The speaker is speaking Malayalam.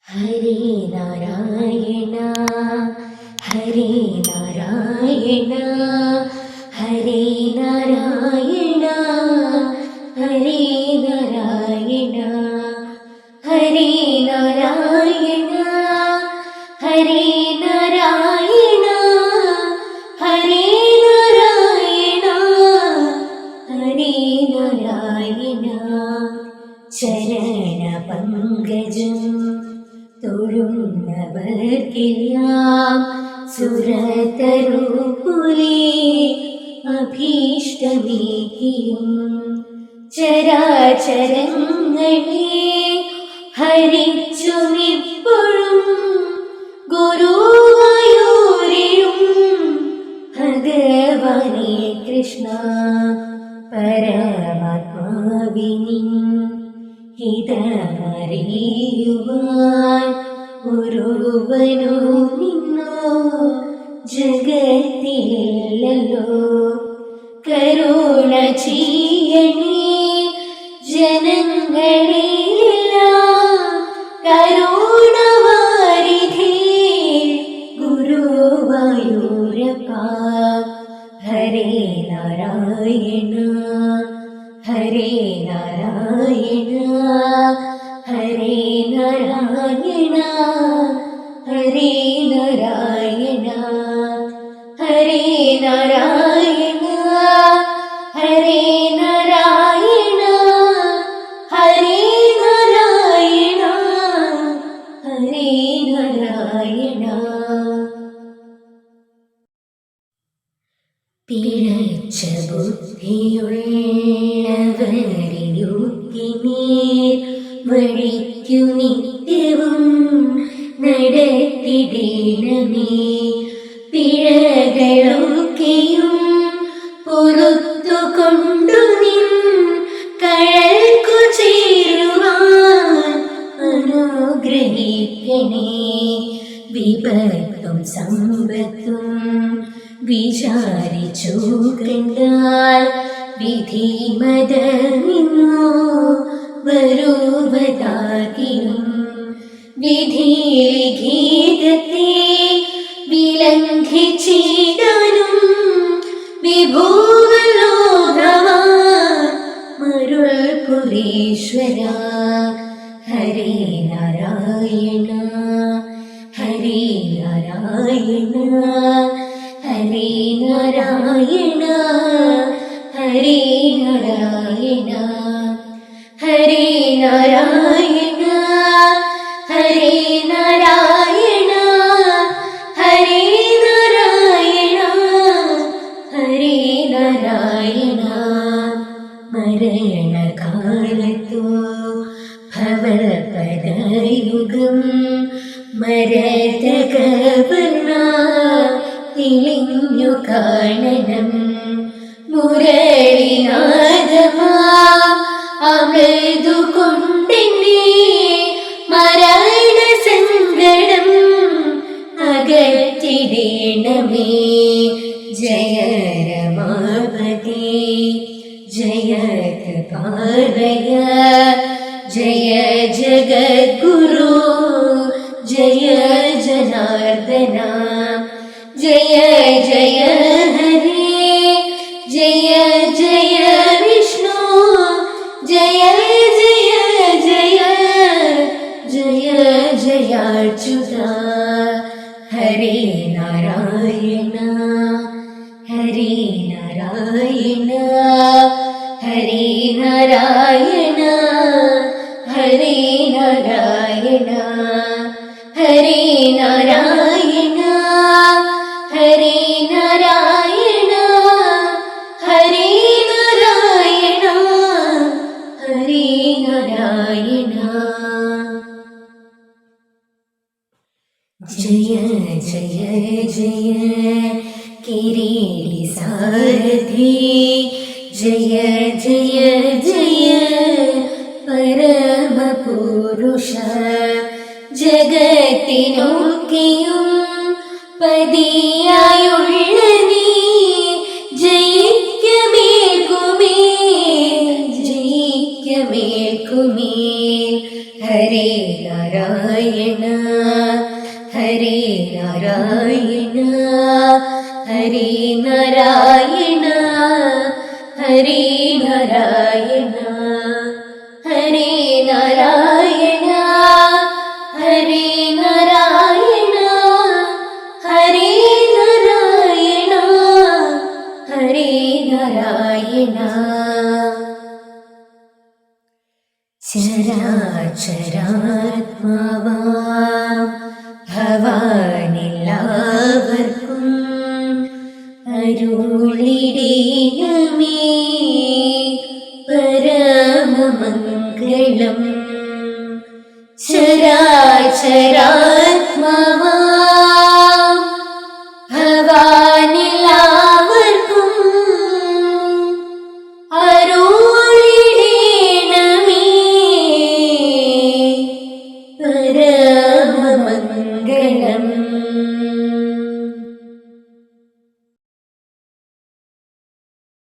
ഹരേ നാരായണ ഹരേ നാരായണ ഹരേ നാരായണ ഹരേ നാരായണ ഹരേ നാരായണ ഹരേ നാരായണ ഹരേ നാരായണ ഹരേ നാരായണ ശരണ പങ്കജം തൊഴുന്നവർക്കെല്ലാം സുരതരൂപുലേ അഭീഷ്ടമേകിയും ചരാചരങ്ങളെ ഹരിച്ചുമിപ്പോഴും ഗുരുവായൂരിലും ഭഗവാനേ കൃഷ്ണ പരമാത്മാവിനിൻ ഹിതമറിയുവാൻ ഒരുവനോ നിന്നോ ജഗത്തിലല്ലോ കരുണ ചെയ്യണേ ജനങ്ങളെല്ലാം കരുണവാരിധേ ഗുരുവായൂരപ്പ ഹരേ നാരായണ ഹരേ നാരായണ ഹരേ നാരായണ ഹരേ നാരായണ ഹരേ നാരായണ ഹരേ നാരായണ ഹരേ നാരായണ ഹരേ നാരായണ. പിഴച്ച ബുദ്ധിയുള്ളവരെയുക്കിനേർ വഴിക്കു നിത്യവും നടത്തിടേണമേ. പിഴകളൊക്കെയും പൊറുത്തുകൊണ്ടു നിൻ കഴൽക്കു ചേരുവാൻ അനുഗ്രഹിക്കണേ. വിപത്തും സമ്പത്തും വിചാരിച്ചു കണ്ടാൽ വിധി മതമിന്നോ വരുവതാകിലും വിധി ലിഖിതത്തെ വിലംഘിച്ചിടാനും വിഭൂവല്ലോ ഭവാൻ മരുൾ പുരീശ്വര ഹരേ നാരായണ ഹരേ നാരായണ ഹരേ നാരായണ ഹരേ നാരായണ ഹരേ നാരായണ ഹരേ നാരായണ ഹരേ നാരായണ ഹരേ നാരായണ. മരണകാലത്തോ ഭവപദയുഗം മരതകവർണ തെളിഞ്ഞു കാണണം. മുരളിനാദമാ അമൃതു കൊണ്ടെന്നെ മരണ സങ്കടം അകറ്റിടേണമേ. ജയ രമാപതി ജയ കൃപാലയ ജയ ജഗദ്ഗുരു ജയ ജനാർദ്ദന ജയ ജയ ഹരേ ജയ ജയ വിഷ്ണു ജയ ജയ ജയ ജയ ജയാച്യുത ഹരേ നാരായണ ഹരേ നാരായണ ഹരേ നാരായണ ഹരേ നാരായണ ഹരേ നാരായണ ഹരേ നാരായണ ഹരേ നാരായണ ഹരേ നാരായണ. ജയ ജയ ജയ കിരീടി സാരഥി ജയ ജയ ജയ പരമപുരുഷ ജഗത്തിനൊക്കെയും പതിയായുള്ള നീ ജയിക്കമേൽക്കുമേ ജയിക്കമേൽക്കുമേ. ഹരേ നാരായണ ഹരേ നാരായണ ഹരേ നാരായണ ഹരേ നാരായണ ഹരേ നാരായണ ഹരേ നാരായണ ഹരേ നാരായണ ഹരേ നാരായണ ചരാചരാത്മാവാം ഭവാനെല്ലാവർക്കും അരുളിടേണമേ പരമമംഗളം ചരാചരാത്മാവാം